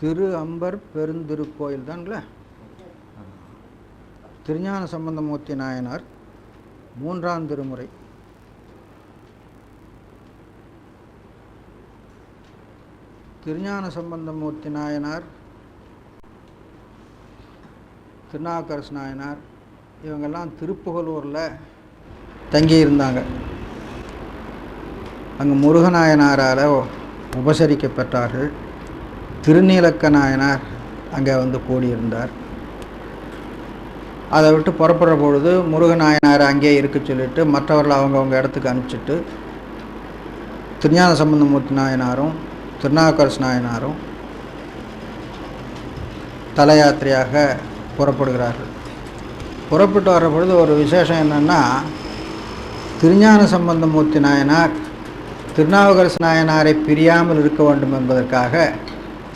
திரு amber Perunthirukkoyil தான்ங்களா. திருஞான சம்பந்தமூர்த்தி நாயனார் 3ஆம் திருமுறை. திருஞான சம்பந்தமூர்த்தி நாயனார், திருநாவுக்கரசு நாயனார் இவங்கெல்லாம் திருப்புகலூரில் தங்கியிருந்தாங்க. அங்கே முருகநாயனாரால் உபசரிக்கப்பட்டார்கள். திருநீலக்க நாயனார் அங்கே வந்து கூடியிருந்தார். அதை விட்டு புறப்படுற பொழுது முருகநாயனார் அங்கேயே இருக்க சொல்லிட்டு மற்றவர்கள் அவங்கவுங்க இடத்துக்கு அனுப்பிச்சிட்டு திருஞான சம்பந்தமூர்த்தி நாயனாரும் திருநாவுக்கரசு நாயனாரும் தல யாத்திரையாக புறப்படுகிறார்கள். புறப்பட்டு வர்ற பொழுது ஒரு விசேஷம் என்னென்னா, திருஞான சம்பந்தமூர்த்தி நாயனார் திருநாவுக்கரசு நாயனாரை பிரியாமல் இருக்க வேண்டும் என்பதற்காக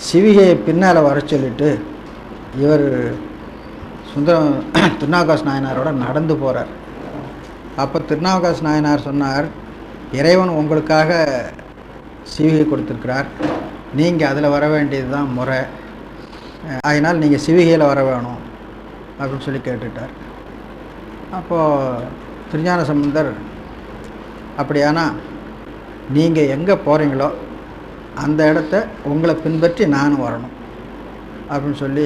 சிவிகையை பின்னால் வர சொல்லிட்டு இவர் திருநாவுக்கரசு நாயனாரோட நடந்து போகிறார். அப்போ திருநாவுக்கரசு நாயனார் சொன்னார், இறைவன் உங்களுக்காக சிவிகை கொடுத்துருக்கிறார், நீங்கள் அதில் வர வேண்டியது தான் முறை, அதனால் நீங்கள் சிவிகையில் வர வேணும் அப்படின்னு சொல்லி கேட்டுட்டார். அப்போது திருஞான சம்பந்தர், அப்படியானா நீங்கள் எங்கே போகிறீங்களோ அந்த இடத்த உங்களை பின்பற்றி நானும் வரணும் அப்படின்னு சொல்லி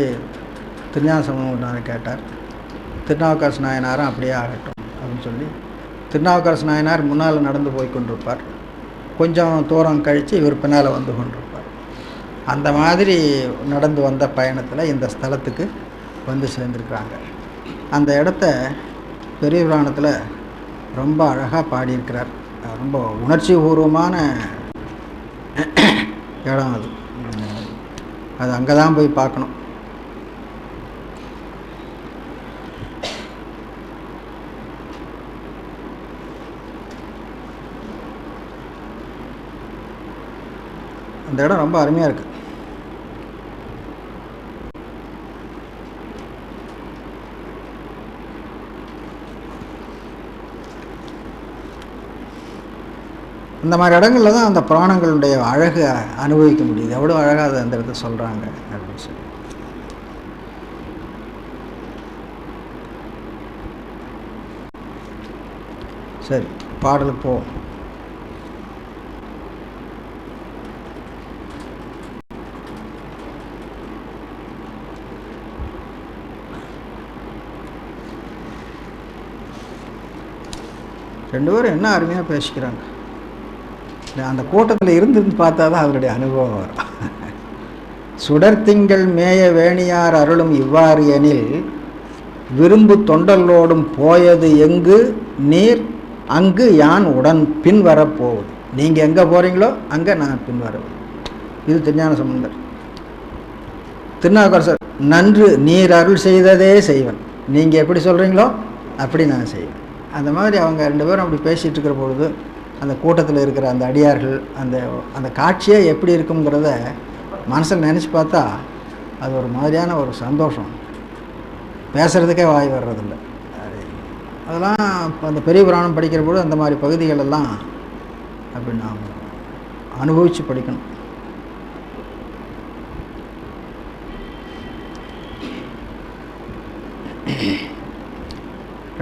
திருஞான சம்பந்தர் கேட்டார். திருநாவுக்கரசு நாயனாரும் அப்படியே ஆகட்டும் அப்படின்னு சொல்லி திருநாவுக்கரசு நாயனார் முன்னால் நடந்து போய் கொண்டிருப்பார். கொஞ்சம் தூரம் கழித்து இவர் பின்னால் வந்து கொண்டிருப்பார். அந்த மாதிரி நடந்து வந்த பயணத்தில் இந்த ஸ்தலத்துக்கு வந்து சேர்ந்துருக்குறாங்க. அந்த இடத்த பெரிய புராணத்தில் ரொம்ப அழகாக பாடியிருக்கிறார். ரொம்ப உணர்ச்சி பூர்வமான இடம் அது. அது அங்கே தான் போய் பார்க்கணும். அந்த இடம் ரொம்ப அருமையாக இருக்குது. இந்த மாதிரி இடங்களில் தான் அந்த புராணங்களுடைய அழகு அனுபவிக்க முடியுது. எவ்வளோ அழகாக அதை அந்த இடத்துல சொல்கிறாங்க அப்படின்னு சொல்லி. சரி, பாடலுக்கு போ. ரெண்டு பேரும் என்ன அருமையாக பேசிக்கிறாங்க. அந்த கூட்டத்தில் இருந்து பார்த்தா தான் அதனுடைய அனுபவம் வரும். சுடர்த்திங்கள் மேய வேணியார் அருளும் இவ்வாறு எனில் விரும்பு தொண்டல்லோடும் போயது எங்கு நீர் அங்கு யான் உடன் பின் வரப்போகுது. நீங்கள் எங்கே போகிறீங்களோ அங்கே நான் பின் வரவும். இது திருஞான சம்பந்தர். திருநாவுக்கரசர், நன்று நீர் அருள் செய்ததே செய்வன், நீங்கள் எப்படி சொல்கிறீங்களோ அப்படி நான் செய்வேன். அந்த மாதிரி அவங்க ரெண்டு பேரும் அப்படி பேசிகிட்டு இருக்கிற பொழுது அந்த கூட்டத்தில் இருக்கிற அந்த அடியார்கள் அந்த காட்சியே எப்படி இருக்குங்கிறத மனசில் நினச்சி பார்த்தா அது ஒரு மாதிரியான ஒரு சந்தோஷம். பேசுகிறதுக்கே வாய் வர்றதில்லை. அதெல்லாம் அந்த பெரிய புராணம் படிக்கிற பொழுது அந்த மாதிரி பகுதிகளெல்லாம் அப்படி நாம் அனுபவித்து படிக்கணும்.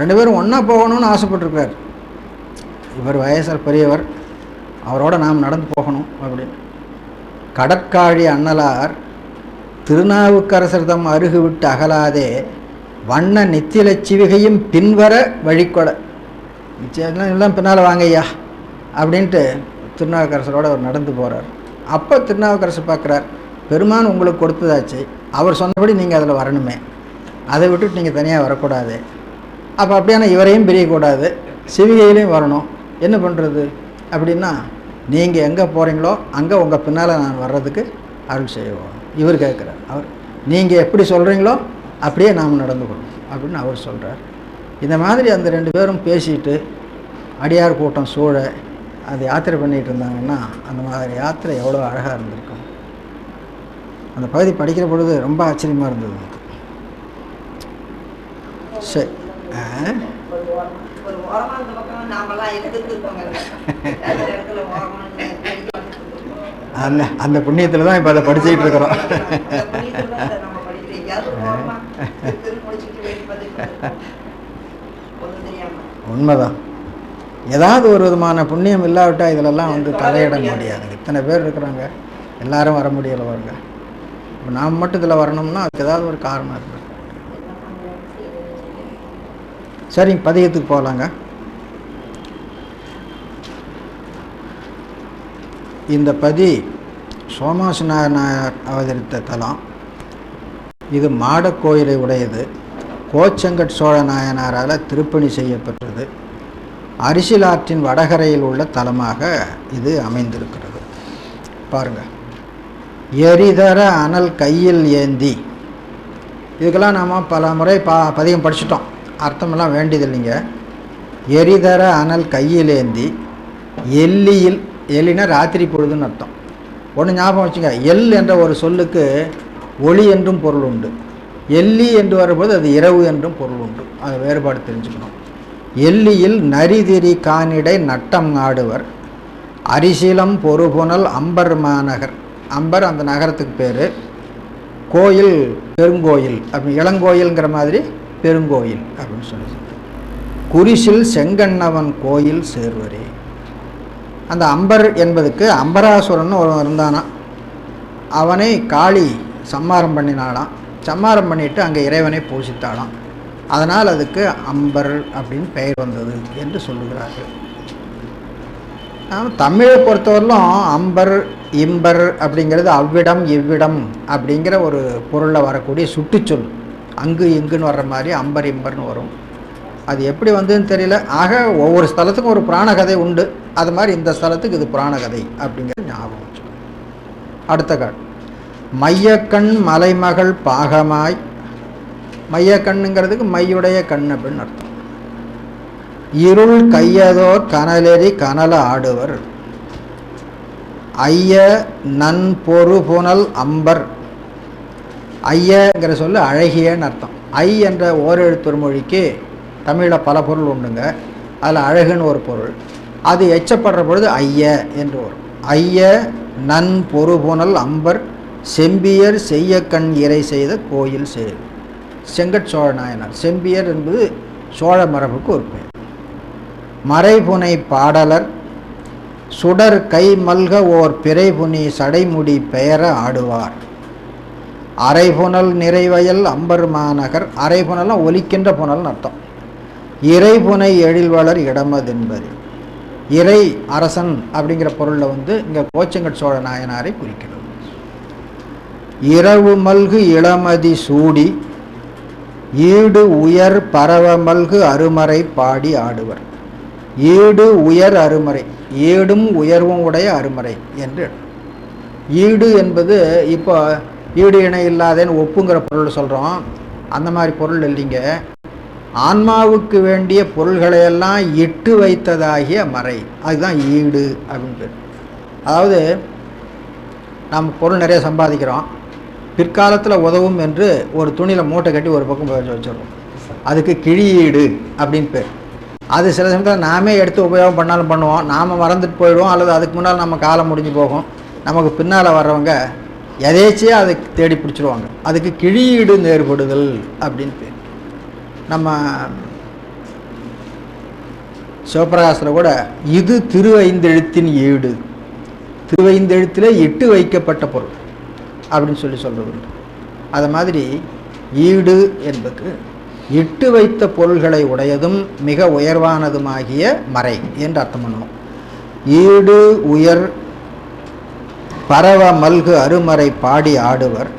ரெண்டு பேரும் ஒன்றா போகணும்னு ஆசைப்பட்டிருக்கார். இவர் வயசில் பெரியவர், அவரோட நாம் நடந்து போகணும் அப்படின்னு. கடற்காழி அண்ணலார் திருநாவுக்கரசர் தம் அருகு விட்டு அகலாதே வண்ண நித்தில சிவிகையும் பின்வர வழிகொட. எல்லாம் பின்னால் வாங்கய்யா அப்படின்ட்டு திருநாவுக்கரசரோட அவர் நடந்து போகிறார். அப்போ திருநாவுக்கரசர் பார்க்குறார், பெருமான் உங்களுக்கு கொடுத்ததாச்சு, அவர் சொன்னபடி நீங்கள் அதில் வரணுமே, அதை விட்டுட்டு நீங்கள் தனியாக வரக்கூடாது. அப்போ அப்படியான இவரையும் பிரியக்கூடாது, சிவிகையிலையும் வரணும், என்ன பண்ணுறது அப்படின்னா, நீங்கள் எங்கே போகிறீங்களோ அங்கே உங்கள் பின்னால் நான் வர்றதுக்கு அருள் செய்வோம். இவர் கேட்குறார். அவர் நீங்கள் எப்படி சொல்கிறீங்களோ அப்படியே நாம் நடந்துக்கணும் அப்படின்னு அவர் சொல்கிறார். இந்த மாதிரி அந்த ரெண்டு பேரும் பேசிட்டு அடியார் கூட்டம் சூழ அது யாத்திரை பண்ணிகிட்டு இருந்தாங்கன்னா அந்த மாதிரி யாத்திரை எவ்வளோ அழகாக இருந்திருக்கும். அந்த பகுதி படிக்கிற பொழுது ரொம்ப ஆச்சரியமாக இருந்தது எனக்கு. சரி, அந்த அந்த புண்ணியத்தில் தான் இப்போ அதை படிச்சுக்கிட்டு இருக்கிறோம். உண்மைதான். ஏதாவது ஒரு விதமான புண்ணியம் இல்லாவிட்டால் இதிலெல்லாம் வந்து தலையிட முடியாது. இத்தனை பேர் இருக்கிறாங்க, எல்லாரும் வர முடியலை வருங்க. இப்போ நாம் மட்டும் இதில் வரணும்னா அதுக்கு ஏதாவது ஒரு காரணம் இருக்கு. சரிங்க, பதிகத்துக்கு போகலாங்க. இந்த பதி சோமாசுநாயனார் அவதரித்த தலம். இது மாடக்கோயிலை உடையது. கோச்செங்கட் சோழ நாயனாரால் திருப்பணி செய்யப்பட்டது. அரிசிலாற்றின் வடகரையில் உள்ள தலமாக இது அமைந்திருக்கிறது. பாருங்க, எரிதர அனல் கையில் ஏந்தி. இதுக்கெல்லாம் நாம் பல முறை பதிகம் படிச்சிட்டோம், அர்த்தமெல்லாம் வேண்டியதில்லைங்க. எரிதர அனல் கையில் ஏந்தி எல்லியில், எல்லினா ராத்திரி பொழுதுன்னு அர்த்தம். ஒன்று ஞாபகம் வச்சுங்க, எல் என்ற ஒரு சொல்லுக்கு ஒளி என்றும் பொருள் உண்டு. எல்லி என்று வரும்போது அது இரவு என்றும் பொருள் உண்டு. அது வேறுபாடு தெரிஞ்சுக்கணும். எல்லியில் நரிதிரி காணிடை நட்டம் ஆடுவர் அரிசிலம் பொறுபுனல் அம்பர் மாநகர். அம்பர் அந்த நகரத்துக்கு பேர். கோயில் பெருங்கோயில், அப்படி இளங்கோயில்ங்கிற மாதிரி பெருங்கோயில் அப்படின்னு சொல்லி. குறிசில் செங்கண்ணவன் கோயில் சேர்வரே. அந்த அம்பர் என்பதுக்கு அம்பராசுரன் ஒருவன் இருந்தானா, அவனை காளி சம்மாரம் பண்ணினாலாம். சம்மாரம் பண்ணிட்டு அங்கே இறைவனை பூசித்தாளாம். அதனால் அதுக்கு அம்பர் அப்படின்னு பெயர் வந்தது என்று சொல்லுகிறார்கள். தமிழை பொறுத்தவரையிலும் அம்பர் இம்பர் அப்படிங்கிறது அவ்விடம் இவ்விடம் அப்படிங்கிற ஒரு பொருளில் வரக்கூடிய சுட்டுச்சொல். அங்கு இங்குன்னு வர்ற மாதிரி அம்பர் இம்பர்னு வரும். அது எப்படி வந்ததுன்னு தெரியல. ஆக ஒவ்வொரு ஸ்தலத்துக்கும் ஒரு புராண கதை உண்டு. அது மாதிரி இந்த ஸ்தலத்துக்கு இது புராண கதை அப்படிங்கிறது ஞாபகம் வச்சுக்கணும். அடுத்த கால், மையக்கண் மலைமகள் பாகமாய். மையக்கண்ணுங்கிறதுக்கு மையுடைய கண் அப்படின்னு அர்த்தம். இருள் கையதோர் கனலெறி கனல ஆடுவர் ஐய நன் பொறு புனல் அம்பர். ஐயங்கிற சொல்லு அழகியன்னு அர்த்தம். ஐ என்ற ஓரெழுத்து மொழிக்கு தமிழில் பல பொருள் உண்டுங்க. அதில் அழகுன்னு ஒரு பொருள். அது எச்சப்படுற பொழுது ஐய என்று வரும். ஐய நன் பொறு புனல் அம்பர் செம்பியர் செய்ய கண் இறை செய்த கோயில் சேர். செங்கட் சோழ நாயனார். செம்பியர் என்பது சோழ மரபுக்கு ஒரு பெயர். மறைபுனை பாடலர் சுடர் கை மல்க ஓர் பிறைபுனி சடைமுடி பெயர ஆடுவார் அரைபுனல் நிறைவயல் அம்பர் மாநகர். அரைபுனல்லாம் ஒலிக்கின்ற புனல்னு அர்த்தம். இறைபுனை எழில்வளர் இடமதென்பது. இறை அரசன் அப்படிங்கிற பொருளில் வந்து இங்கே கோச்செங்கட் சோழ நாயனாரை குறிக்கிறது. இரவு மல்கு இளமதி சூடி ஈடு உயர் பரவ மல்கு அருமறை பாடி ஆடுவர். ஈடு உயர் அருமறை, ஈடும் உயர்வும் உடைய அருமறை என்று. ஈடு என்பது இப்போ ஈடு இணை இல்லாதேன்னு ஒப்புங்கிற பொருள் சொல்கிறோம். அந்த மாதிரி பொருள் இல்லைங்க. ஆன்மாவுக்கு வேண்டிய பொருள்களையெல்லாம் இட்டு வைத்ததாகிய மறை, அதுதான் ஈடு அப்படின்னு பேர். அதாவது நம்ம பொருள் நிறைய சம்பாதிக்கிறோம், பிற்காலத்தில் உதவும் என்று ஒரு துணியில் மூட்டை கட்டி ஒரு பக்கம் வச்சிடுறோம். அதுக்கு கிழியீடு அப்படின்னு பேர். அது சில சமயத்தில் நாமே எடுத்து உபயோகம் பண்ணாலும் பண்ணுவோம், நாம் மறந்துட்டு போயிடுவோம், அல்லது அதுக்கு முன்னால் நம்ம காலம் முடிஞ்சு போகும். நமக்கு பின்னால் வர்றவங்க எதேச்சியாக அதை தேடி பிடிச்சிடுவாங்க. அதுக்கு கிழியீடு நேர்படுதல் அப்படின்னு பேர். நம்ம சிவபிரகாசத்தில் கூட இது திருவைந்தெழுத்தின் ஈடு, திருவைந்தெழுத்தில் இட்டு வைக்கப்பட்ட பொருள் அப்படின்னு சொல்கிறது. அது மாதிரி ஈடு என்பது இட்டு வைத்த பொருள்களை உடையதும் மிக உயர்வானதுமாகிய மறை என்று அர்த்தம் பண்ணுவோம். ஈடு உயர் பரவ மல்கு அருமறை பாடி ஆடுவர்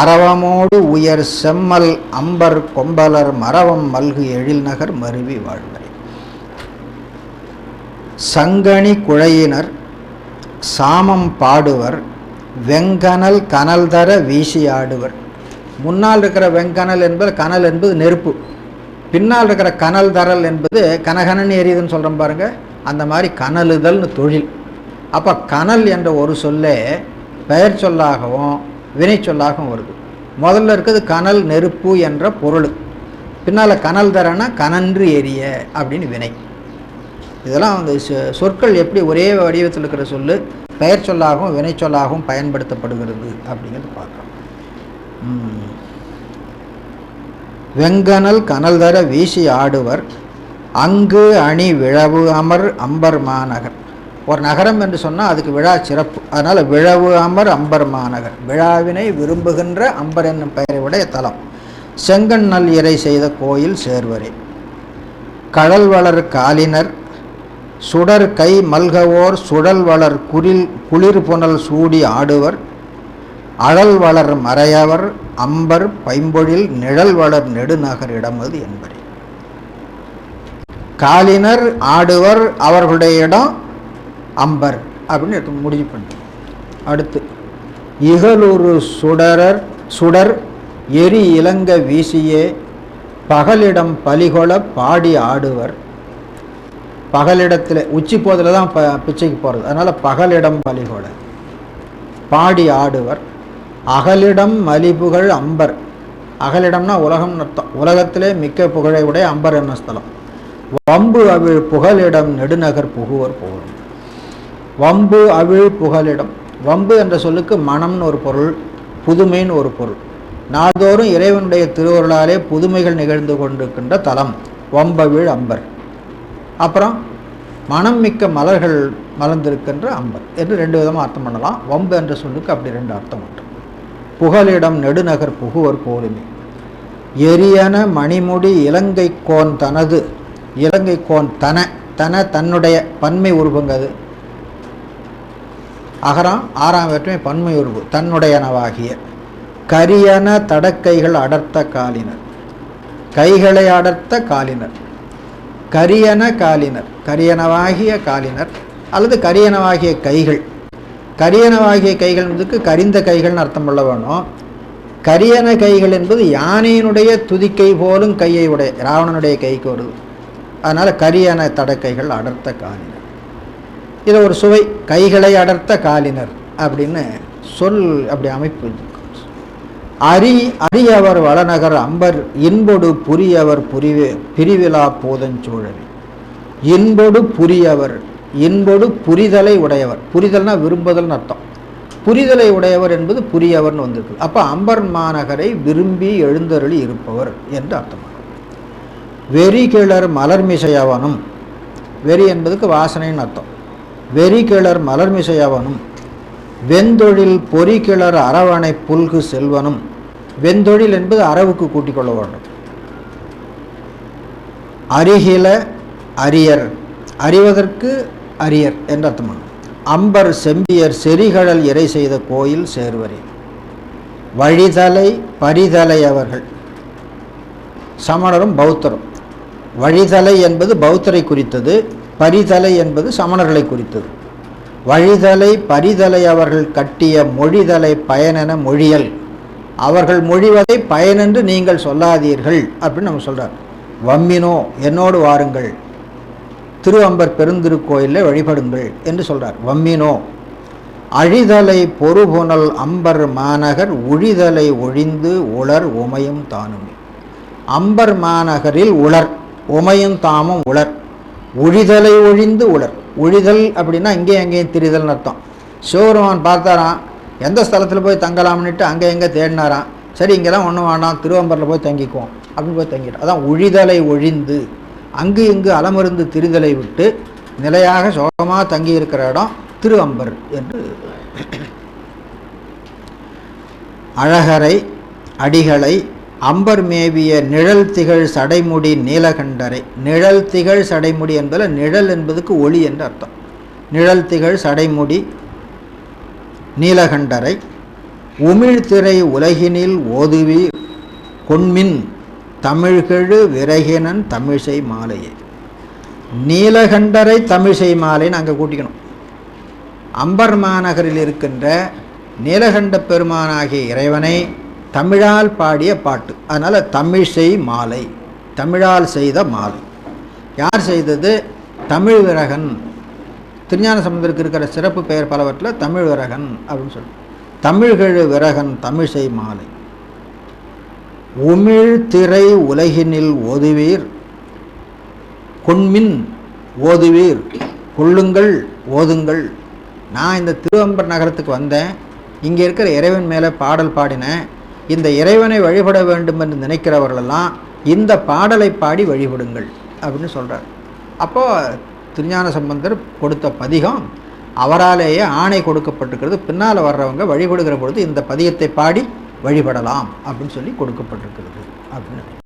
அரவமோடு உயர் செம்மல் அம்பர் கொம்பலர் மரவம் மல்கு எழில் நகர் மருவி வாழ்வரை. சங்கணி குழையினர் சாமம் பாடுவர் வெங்கனல் கனல் தர வீசி ஆடுவர். முன்னால் இருக்கிற வெங்கனல் என்பது, கனல் என்பது நெருப்பு, பின்னால் இருக்கிற கனல் தரல் என்பது கனகனன்னு எரியுதுன்னு சொல்கிறோம் பாருங்க, அந்த மாதிரி கனலுதல்னு தொழில். அப்போ கனல் என்ற ஒரு சொல்லே பெயர் சொல்லாகவும் வினை சொல்லாகவும் வருது. முதல்ல இருக்கிறது கனல் நெருப்பு என்ற பொருள், பின்னால் கனல் தரனா கனன்று எரிய அப்படின்னு வினை. இதெல்லாம் அந்த சொற்கள் எப்படி ஒரே வடிவத்தில் இருக்கிற சொல்லு பெயர் சொல்லாகவும் வினை சொல்லாகவும் பயன்படுத்தப்படுகிறது அப்படிங்கிறது பார்க்குறோம். வெங்கனல் கனல் தர வீசி ஆடுவர் அங்கு அணி விழவு அமர் அம்பர் மாநகர். ஒரு நகரம் என்று சொன்னால் அதுக்கு விழா சிறப்பு. அதனால் விழவு அமர் அம்பர் மாநகர், விழாவினை விரும்புகின்ற அம்பர் என்னும் பெயரை உடைய தலம். செங்கண் நல் இறை செய்த கோயில் சேர்வரே. கடல் வளர் காலினர் சுடர் கை மல்கவோர் சுழல் வளர் குளிர் புனல் சூடி ஆடுவர் அழல் வளர் மறையவர் அம்பர் பைம்பொழில் நிழல் வளர் நெடுநகர் இடமது என்பரே. காலினர் ஆடுவர், அவர்களுடைய இடம் அம்பர் அப்படின்னு எடுத்து முடிவு பண்ணி. அடுத்து இகலூர் சுடர் எரி இலங்க வீசியே பகலிடம் பலிகொள பாடி ஆடுவர். பகலிடத்தில் உச்சி போதில் தான் பிச்சைக்கு போகிறது, அதனால் பகலிடம் பலிகொள பாடி ஆடுவர். அகலிடம் மலிபுகழ் அம்பர். அகலிடம்னா உலகம் அர்த்தம். உலகத்திலே மிக்க புகழை உடைய அம்பர் என்ன ஸ்தலம். வம்பு அவிழ் புகலிடம் நெடுநகர் புகுவர் புகழும். வம்பு அவிழ் புகலிடம். வம்பு என்ற சொல்லுக்கு மனம்னு ஒரு பொருள், புதுமைன்னு ஒரு பொருள். நாள்தோறும் இறைவனுடைய திருவருளாலே புதுமைகள் நிகழ்ந்து கொண்டிருக்கின்ற தலம் வம்பவிழ் அம்பர். அப்புறம் மனம் மிக்க மலர்கள் மலர்ந்திருக்கின்ற அம்பர் என்று ரெண்டு விதமாக அர்த்தம் பண்ணலாம். வம்பு என்ற சொல்லுக்கு அப்படி ரெண்டு அர்த்தம் உண்டு. புகலிடம் நெடுநகர் புகுவர் போலுமே. எரியன மணிமுடி இலங்கை கோன் தனது. இலங்கை கோன் தன்னுடைய பன்மை உருவங்கது. அகரம் ஆறாம் வேற்றுமை பன்மை உருவு தன்னுடையனவாகிய. கரியன தடக்கைகள் அடர்த்த காலினர். கைகளை அடர்த்த காலினர். கரியன காலினர், கரியனவாகிய காலினர் அல்லது கரியனவாகிய கைகள். கரியனவாகிய கைகள் என்பதுக்கு கரிந்த கைகள்னு அர்த்தம் கொள்ள வேணும். கரியன கைகள் என்பது யானையினுடைய துதிக்கை போலும் கையை உடைய ராவணனுடைய கைக்கு வருது. அதனால் கரியன தடக்கைகள் அடர்த்த காலினர். இது ஒரு சுவை. கைகளை அடர்த்த காலினர் அப்படின்னு சொல் அப்படி அமைப்பு. அரியவர் வளநகர் அம்பர் இன்பொடு புரியவர் பிரிவிழா போதஞ்சோழவி. இன்பொடு புரியவர், இன்பொடு புரிதலை உடையவர். புரிதல்னா விரும்புதல்னு அர்த்தம். புரிதலை உடையவர் என்பது புரியவர்னு வந்திருக்கு. அப்போ அம்பர் மாநகரை விரும்பி எழுந்தருளி இருப்பவர் என்று அர்த்தம். வெறி கிளர் மலர்மிசையவனும். வெறி என்பதுக்கு வாசனைன்னு அர்த்தம். வெறி கிளர் மலர்மிசையவனும் வெந்தொழில் பொறி கிளர் அரவணை புல்கு செல்வனும். வெந்தொழில் என்பது அரவுக்கு கூட்டிக் கொள்ள வேண்டும். அரிகில அரியர், அறிவதற்கு அரியர் என்று அர்த்தம். அம்பர் செம்பியர் செறிகடல் இறை செய்த கோயில் சேர்வரே. வழிதலை பரிதலை அவர்கள் சமணரும் பௌத்தரும். வழிதலை என்பது பௌத்தரை குறித்தது, பரிதலை என்பது சமணர்களை குறித்தது. வழிதலை பரிதலை அவர்கள் கட்டிய மொழிதலை பயனென மொழியல். அவர்கள் மொழிவதை பயனென்று நீங்கள் சொல்லாதீர்கள் அப்படின்னு நம்ம சொல்கிறார். வம்மினோ என்னோடு வாருங்கள், திருவம்பர் பெருந்திருக்கோயிலில் வழிபடுங்கள் என்று சொல்கிறார். வம்மினோ அழிதலை பொறுபுனல் அம்பர் மாநகர் உழிதலை ஒழிந்து உளர் உமையும் தானுமே. அம்பர் மாநகரில் உளர், உமையும் தாமும் உளர். ஒழிதலை ஒழிந்து உளர். ஒழிதல் அப்படின்னா இங்கே எங்கேயும் திரிதல்னு அர்த்தம். சிவபெருமான் பார்த்தாராம், எந்த ஸ்தலத்தில் போய் தங்கலாம்னுட்டு அங்கே எங்கே தேடினாராம். சரி இங்கெல்லாம் ஒன்றும் வேணாம், திருவம்பரில் போய் தங்கிக்குவோம் அப்படின்னு போய் தங்கிட்டோம். அதான் ஒழிதலை ஒழிந்து, அங்கு இங்கு அலமருந்து திரிதலை விட்டு நிலையாக சோகமாக தங்கி இருக்கிற இடம் திருவம்பர் என்று. அழகரை அடிகளை அம்பர் மேவிய நிழல் திகழ் சடைமுடி நீலகண்டரை. நிழல் திகழ் சடைமுடி என்பதில் நிழல் என்பதுக்கு ஒளி என்று அர்த்தம். நிழல் திகழ் சடைமுடி நீலகண்டரை உமிழ்திரை உலகினில் ஓதுவீர் கொன்மின் தமிழ்கெழு விரகினன் தமிழ்சை மாலையே. நீலகண்டரை தமிழ்சை மாலைன்னு அங்கே கூட்டிக்கணும். அம்பர் மாநகரில் இருக்கின்ற நீலகண்ட பெருமானாகிய இறைவனை தமிழால் பாடிய பாட்டு. அதனால் தமிழ்சை மாலை, தமிழால் செய்த மாலை. யார் செய்தது? தமிழ் விரகன். திருஞான சம்பந்தருக்கு இருக்கிற சிறப்பு பெயர் பலவற்றில் தமிழ் விரகன் அப்படின்னு சொல்லி. தமிழ்கெழு விரகன் தமிழ்சை மாலை. உமிழ் திரை உலகினில் ஓதுவீர் கொன்மின் ஓதுவீர், கொள்ளுங்கள் ஓதுங்கள். நான் இந்த திருவம்பர் நகரத்துக்கு வந்தேன், இங்கே இருக்கிற இறைவன் மேலே பாடல் பாடினேன், இந்த இறைவனை வழிபட வேண்டும் என்று நினைக்கிறவர்களெல்லாம் இந்த பாடலை பாடி வழிபடுங்கள் அப்படின்னு சொல்கிறார். அப்போது திருஞான சம்பந்தர் கொடுத்த பதிகம் அவராலேயே ஆணை கொடுக்கப்பட்டிருக்கிறது. பின்னால் வர்றவங்க வழிபடுகிற பொழுது இந்த பதியத்தை பாடி வழிபடலாம் அப்படின்னு சொல்லி கொடுக்கப்பட்டிருக்கிறது அப்படின்னு.